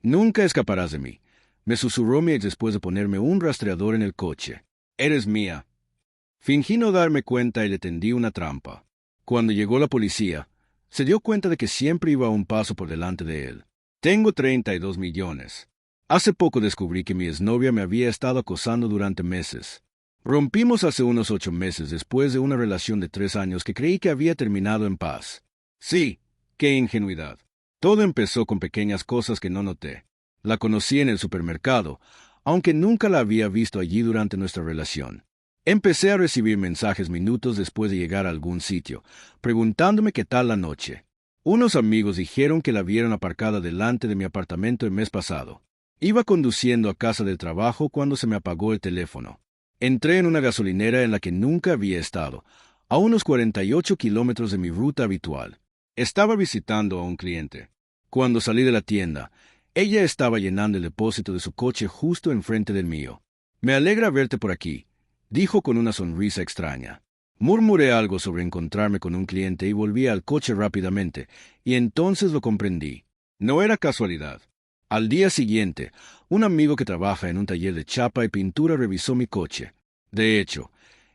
Nunca escaparás de mí, me susurró mi ex después de ponerme un rastreador en el coche. Eres mía. Fingí no darme cuenta y le tendí una trampa. Cuando llegó la policía, se dio cuenta de que siempre iba un paso por delante de él. Tengo 32 millones. Hace poco descubrí que mi exnovia me había estado acosando durante meses. Rompimos hace unos 8 meses después de una relación de 3 años que creí que había terminado en paz. Sí, qué ingenuidad. Todo empezó con pequeñas cosas que no noté. La conocí en el supermercado, aunque nunca la había visto allí durante nuestra relación. Empecé a recibir mensajes minutos después de llegar a algún sitio, preguntándome qué tal la noche. Unos amigos dijeron que la vieron aparcada delante de mi apartamento el mes pasado. Iba conduciendo a casa del trabajo cuando se me apagó el teléfono. Entré en una gasolinera en la que nunca había estado, a unos 48 kilómetros de mi ruta habitual. Estaba visitando a un cliente. Cuando salí de la tienda, ella estaba llenando el depósito de su coche justo enfrente del mío. Me alegra verte por aquí, dijo con una sonrisa extraña. Murmuré algo sobre encontrarme con un cliente y volví al coche rápidamente, y entonces lo comprendí. No era casualidad. Al día siguiente, un amigo que trabaja en un taller de chapa y pintura revisó mi coche. De hecho,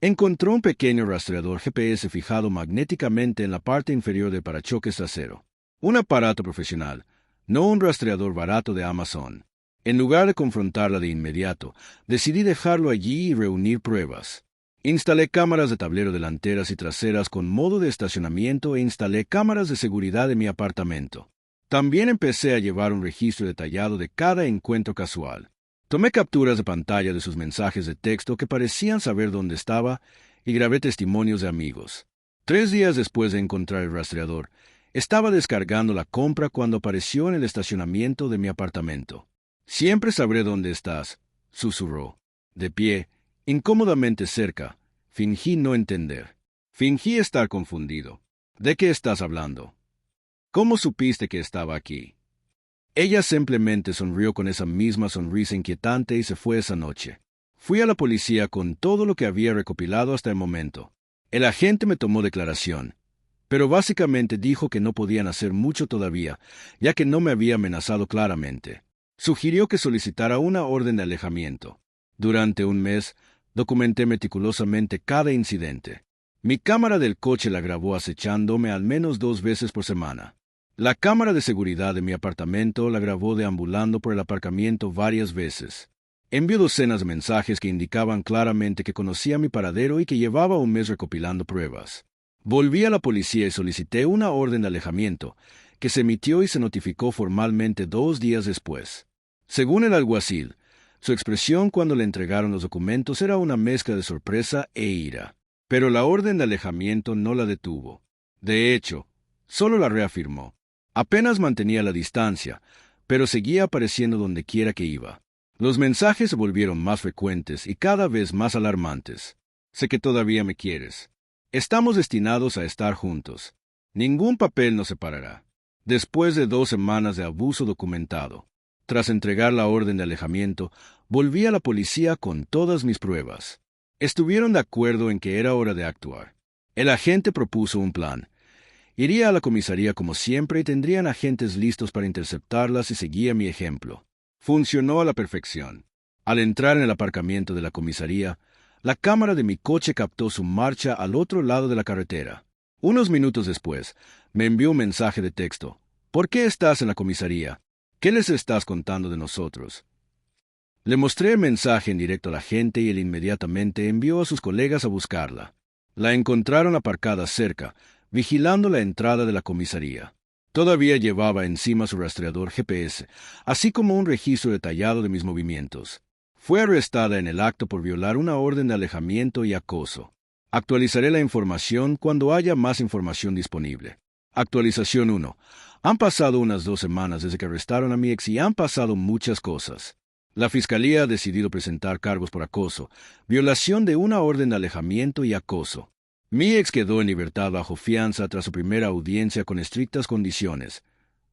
encontró un pequeño rastreador GPS fijado magnéticamente en la parte inferior del parachoques trasero. Un aparato profesional, no un rastreador barato de Amazon. En lugar de confrontarla de inmediato, decidí dejarlo allí y reunir pruebas. Instalé cámaras de tablero delanteras y traseras con modo de estacionamiento e instalé cámaras de seguridad en mi apartamento. También empecé a llevar un registro detallado de cada encuentro casual. Tomé capturas de pantalla de sus mensajes de texto que parecían saber dónde estaba y grabé testimonios de amigos. 3 días después de encontrar el rastreador, estaba descargando la compra cuando apareció en el estacionamiento de mi apartamento. Siempre sabré dónde estás, susurró. De pie, incómodamente cerca, fingí no entender. Fingí estar confundido. ¿De qué estás hablando? ¿Cómo supiste que estaba aquí? Ella simplemente sonrió con esa misma sonrisa inquietante y se fue esa noche. Fui a la policía con todo lo que había recopilado hasta el momento. El agente me tomó declaración, pero básicamente dijo que no podían hacer mucho todavía, ya que no me había amenazado claramente. Sugirió que solicitara una orden de alejamiento. Durante un mes, documenté meticulosamente cada incidente. Mi cámara del coche la grabó acechándome al menos 2 veces por semana. La cámara de seguridad de mi apartamento la grabó deambulando por el aparcamiento varias veces. Envió docenas de mensajes que indicaban claramente que conocía mi paradero y que llevaba un mes recopilando pruebas. Volví a la policía y solicité una orden de alejamiento, que se emitió y se notificó formalmente 2 días después. Según el alguacil, su expresión cuando le entregaron los documentos era una mezcla de sorpresa e ira. Pero la orden de alejamiento no la detuvo. De hecho, solo la reafirmó. Apenas mantenía la distancia, pero seguía apareciendo donde quiera que iba. Los mensajes se volvieron más frecuentes y cada vez más alarmantes. Sé que todavía me quieres. Estamos destinados a estar juntos. Ningún papel nos separará. Después de 2 semanas de abuso documentado, tras entregar la orden de alejamiento, volví a la policía con todas mis pruebas. Estuvieron de acuerdo en que era hora de actuar. El agente propuso un plan. Iría a la comisaría como siempre y tendrían agentes listos para interceptarla si seguía mi ejemplo. Funcionó a la perfección. Al entrar en el aparcamiento de la comisaría, la cámara de mi coche captó su marcha al otro lado de la carretera. Unos minutos después, me envió un mensaje de texto. ¿Por qué estás en la comisaría? ¿Qué les estás contando de nosotros? Le mostré el mensaje en directo al agente y él inmediatamente envió a sus colegas a buscarla. La encontraron aparcada cerca, vigilando la entrada de la comisaría. Todavía llevaba encima su rastreador GPS, así como un registro detallado de mis movimientos. Fue arrestada en el acto por violar una orden de alejamiento y acoso. Actualizaré la información cuando haya más información disponible. Actualización 1. Han pasado unas 2 semanas desde que arrestaron a mi ex y han pasado muchas cosas. La Fiscalía ha decidido presentar cargos por acoso, violación de una orden de alejamiento y acoso. Mi ex quedó en libertad bajo fianza tras su primera audiencia con estrictas condiciones.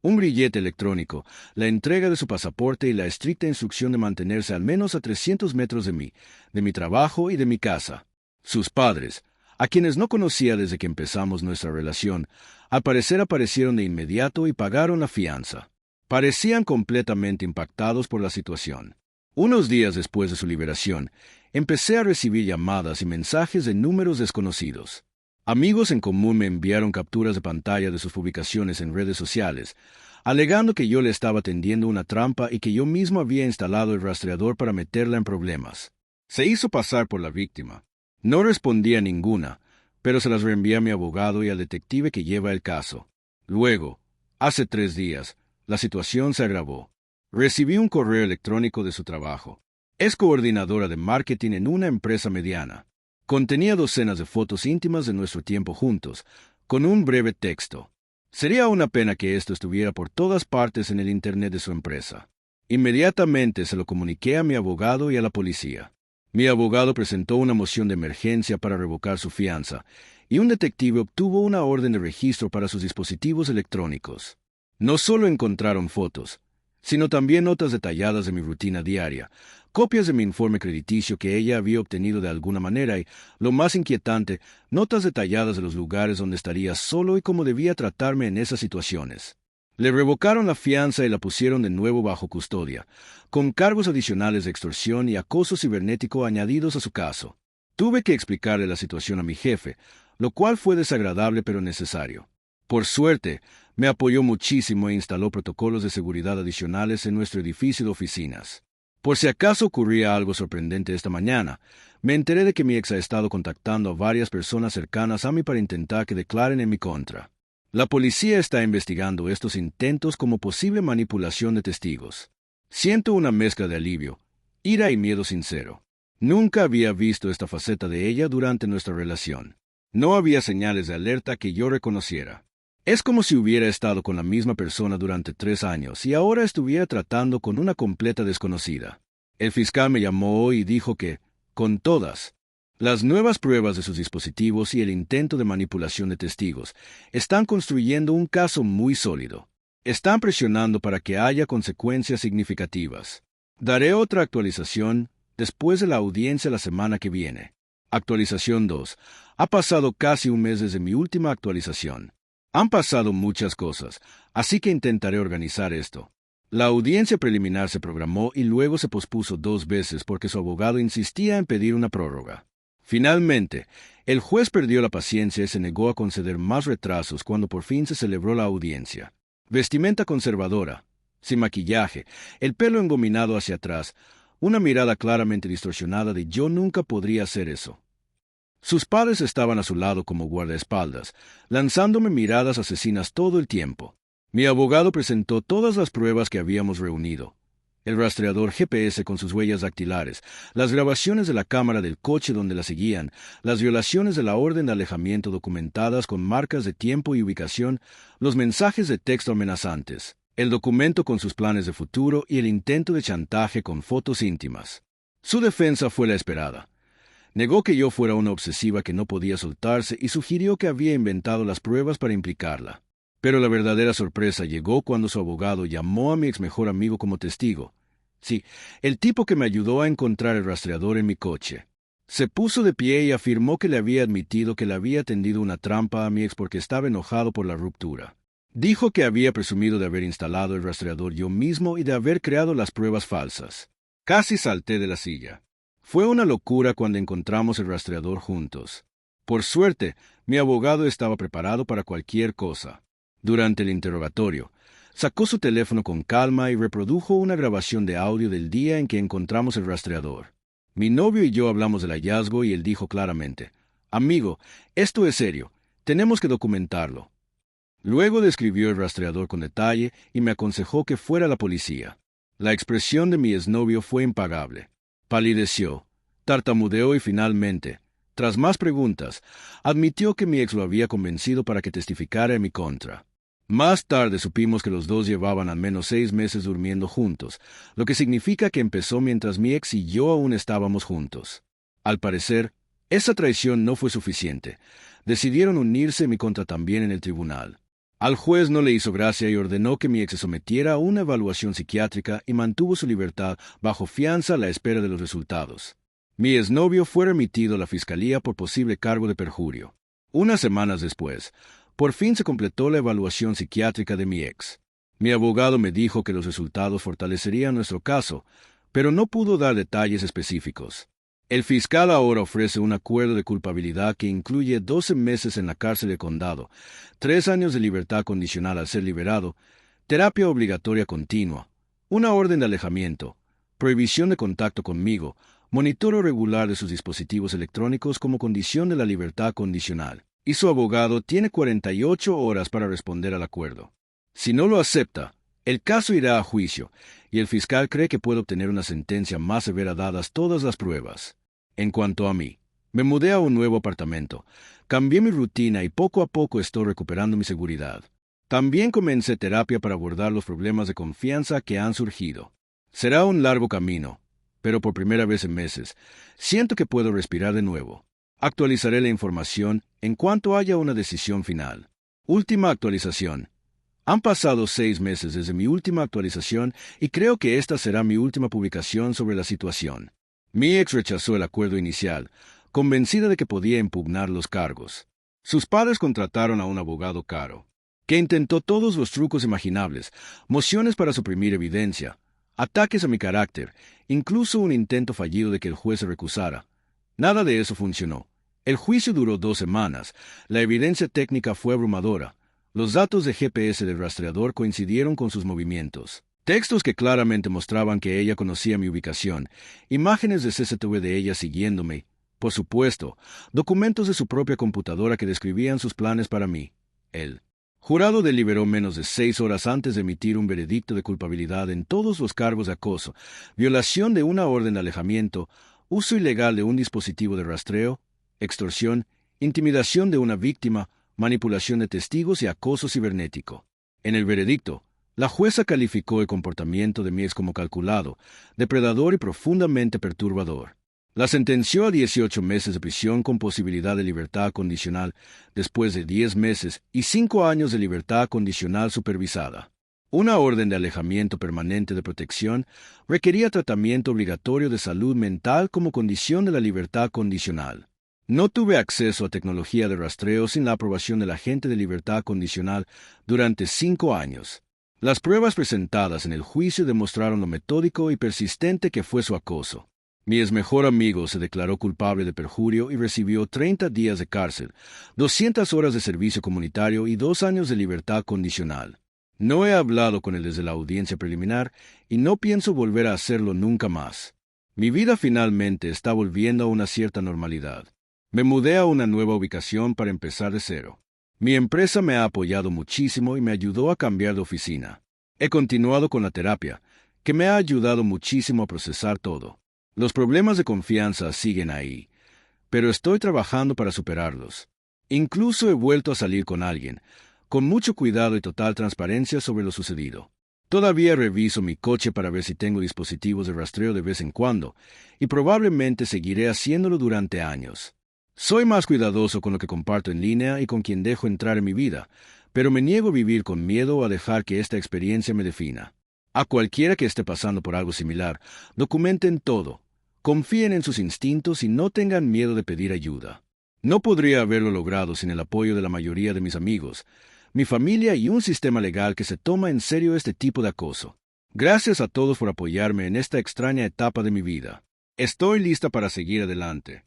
Un grillete electrónico, la entrega de su pasaporte y la estricta instrucción de mantenerse al menos a 300 metros de mi trabajo y de mi casa. Sus padres, a quienes no conocía desde que empezamos nuestra relación, al parecer aparecieron de inmediato y pagaron la fianza. Parecían completamente impactados por la situación. Unos días después de su liberación, empecé a recibir llamadas y mensajes de números desconocidos. Amigos en común me enviaron capturas de pantalla de sus publicaciones en redes sociales, alegando que yo le estaba tendiendo una trampa y que yo mismo había instalado el rastreador para meterla en problemas. Se hizo pasar por la víctima. No respondía a ninguna, pero se las reenvié a mi abogado y al detective que lleva el caso. Luego, hace 3 días, la situación se agravó. Recibí un correo electrónico de su trabajo. Es coordinadora de marketing en una empresa mediana. Contenía docenas de fotos íntimas de nuestro tiempo juntos, con un breve texto. Sería una pena que esto estuviera por todas partes en el Internet de su empresa. Inmediatamente se lo comuniqué a mi abogado y a la policía. Mi abogado presentó una moción de emergencia para revocar su fianza, y un detective obtuvo una orden de registro para sus dispositivos electrónicos. No solo encontraron fotos, sino también notas detalladas de mi rutina diaria, copias de mi informe crediticio que ella había obtenido de alguna manera y, lo más inquietante, notas detalladas de los lugares donde estaría solo y cómo debía tratarme en esas situaciones. Le revocaron la fianza y la pusieron de nuevo bajo custodia, con cargos adicionales de extorsión y acoso cibernético añadidos a su caso. Tuve que explicarle la situación a mi jefe, lo cual fue desagradable pero necesario. Por suerte, me apoyó muchísimo e instaló protocolos de seguridad adicionales en nuestro edificio de oficinas. Por si acaso ocurría algo sorprendente esta mañana, me enteré de que mi ex ha estado contactando a varias personas cercanas a mí para intentar que declaren en mi contra. La policía está investigando estos intentos como posible manipulación de testigos. Siento una mezcla de alivio, ira y miedo sincero. Nunca había visto esta faceta de ella durante nuestra relación. No había señales de alerta que yo reconociera. Es como si hubiera estado con la misma persona durante 3 años y ahora estuviera tratando con una completa desconocida. El fiscal me llamó hoy y dijo que, con todas las nuevas pruebas de sus dispositivos y el intento de manipulación de testigos, están construyendo un caso muy sólido. Están presionando para que haya consecuencias significativas. Daré otra actualización después de la audiencia la semana que viene. Actualización 2. Ha pasado casi un mes desde mi última actualización. Han pasado muchas cosas, así que intentaré organizar esto. La audiencia preliminar se programó y luego se pospuso 2 veces porque su abogado insistía en pedir una prórroga. Finalmente, el juez perdió la paciencia y se negó a conceder más retrasos cuando por fin se celebró la audiencia. Vestimenta conservadora, sin maquillaje, el pelo engominado hacia atrás, una mirada claramente distorsionada de yo nunca podría hacer eso. Sus padres estaban a su lado como guardaespaldas, lanzándome miradas asesinas todo el tiempo. Mi abogado presentó todas las pruebas que habíamos reunido. El rastreador GPS con sus huellas dactilares, las grabaciones de la cámara del coche donde la seguían, las violaciones de la orden de alejamiento documentadas con marcas de tiempo y ubicación, los mensajes de texto amenazantes, el documento con sus planes de futuro y el intento de chantaje con fotos íntimas. Su defensa fue la esperada. Negó que yo fuera una obsesiva que no podía soltarse y sugirió que había inventado las pruebas para implicarla. Pero la verdadera sorpresa llegó cuando su abogado llamó a mi ex mejor amigo como testigo. Sí, el tipo que me ayudó a encontrar el rastreador en mi coche. Se puso de pie y afirmó que le había admitido que le había tendido una trampa a mi ex porque estaba enojado por la ruptura. Dijo que había presumido de haber instalado el rastreador yo mismo y de haber creado las pruebas falsas. Casi salté de la silla. Fue una locura cuando encontramos el rastreador juntos. Por suerte, mi abogado estaba preparado para cualquier cosa. Durante el interrogatorio, sacó su teléfono con calma y reprodujo una grabación de audio del día en que encontramos el rastreador. Mi novio y yo hablamos del hallazgo y él dijo claramente, «Amigo, esto es serio, tenemos que documentarlo». Luego describió el rastreador con detalle y me aconsejó que fuera la policía. La expresión de mi exnovio fue impagable. Palideció, tartamudeó y finalmente, tras más preguntas, admitió que mi ex lo había convencido para que testificara en mi contra. Más tarde supimos que los dos llevaban al menos 6 meses durmiendo juntos, lo que significa que empezó mientras mi ex y yo aún estábamos juntos. Al parecer, esa traición no fue suficiente. Decidieron unirse en mi contra también en el tribunal. Al juez no le hizo gracia y ordenó que mi ex se sometiera a una evaluación psiquiátrica y mantuvo su libertad bajo fianza a la espera de los resultados. Mi exnovio fue remitido a la fiscalía por posible cargo de perjurio. Unas semanas después, por fin se completó la evaluación psiquiátrica de mi ex. Mi abogado me dijo que los resultados fortalecerían nuestro caso, pero no pudo dar detalles específicos. El fiscal ahora ofrece un acuerdo de culpabilidad que incluye 12 meses en la cárcel de condado, 3 años de libertad condicional al ser liberado, terapia obligatoria continua, una orden de alejamiento, prohibición de contacto conmigo, monitoreo regular de sus dispositivos electrónicos como condición de la libertad condicional, y su abogado tiene 48 horas para responder al acuerdo. Si no lo acepta, el caso irá a juicio, y el fiscal cree que puede obtener una sentencia más severa dadas todas las pruebas. En cuanto a mí, me mudé a un nuevo apartamento, cambié mi rutina y poco a poco estoy recuperando mi seguridad. También comencé terapia para abordar los problemas de confianza que han surgido. Será un largo camino, pero por primera vez en meses, siento que puedo respirar de nuevo. Actualizaré la información en cuanto haya una decisión final. Última actualización. Han pasado 6 meses desde mi última actualización y creo que esta será mi última publicación sobre la situación. Mi ex rechazó el acuerdo inicial, convencida de que podía impugnar los cargos. Sus padres contrataron a un abogado caro, que intentó todos los trucos imaginables, mociones para suprimir evidencia, ataques a mi carácter, incluso un intento fallido de que el juez se recusara. Nada de eso funcionó. El juicio duró 2 semanas, la evidencia técnica fue abrumadora. Los datos de GPS del rastreador coincidieron con sus movimientos. Textos que claramente mostraban que ella conocía mi ubicación, imágenes de CCTV de ella siguiéndome, por supuesto, documentos de su propia computadora que describían sus planes para mí. El jurado deliberó menos de 6 horas antes de emitir un veredicto de culpabilidad en todos los cargos de acoso, violación de una orden de alejamiento, uso ilegal de un dispositivo de rastreo, extorsión, intimidación de una víctima, manipulación de testigos y acoso cibernético. En el veredicto, la jueza calificó el comportamiento de mi ex como calculado, depredador y profundamente perturbador. La sentenció a 18 meses de prisión con posibilidad de libertad condicional después de 10 meses y 5 años de libertad condicional supervisada. Una orden de alejamiento permanente de protección requería tratamiento obligatorio de salud mental como condición de la libertad condicional. No tuve acceso a tecnología de rastreo sin la aprobación del agente de libertad condicional durante 5 años. Las pruebas presentadas en el juicio demostraron lo metódico y persistente que fue su acoso. Mi ex mejor amigo se declaró culpable de perjurio y recibió 30 días de cárcel, 200 horas de servicio comunitario y 2 años de libertad condicional. No he hablado con él desde la audiencia preliminar y no pienso volver a hacerlo nunca más. Mi vida finalmente está volviendo a una cierta normalidad. Me mudé a una nueva ubicación para empezar de cero. Mi empresa me ha apoyado muchísimo y me ayudó a cambiar de oficina. He continuado con la terapia, que me ha ayudado muchísimo a procesar todo. Los problemas de confianza siguen ahí, pero estoy trabajando para superarlos. Incluso he vuelto a salir con alguien, con mucho cuidado y total transparencia sobre lo sucedido. Todavía reviso mi coche para ver si tengo dispositivos de rastreo de vez en cuando, y probablemente seguiré haciéndolo durante años. Soy más cuidadoso con lo que comparto en línea y con quien dejo entrar en mi vida, pero me niego a vivir con miedo o a dejar que esta experiencia me defina. A cualquiera que esté pasando por algo similar, documenten todo, confíen en sus instintos y no tengan miedo de pedir ayuda. No podría haberlo logrado sin el apoyo de la mayoría de mis amigos, mi familia y un sistema legal que se toma en serio este tipo de acoso. Gracias a todos por apoyarme en esta extraña etapa de mi vida. Estoy lista para seguir adelante.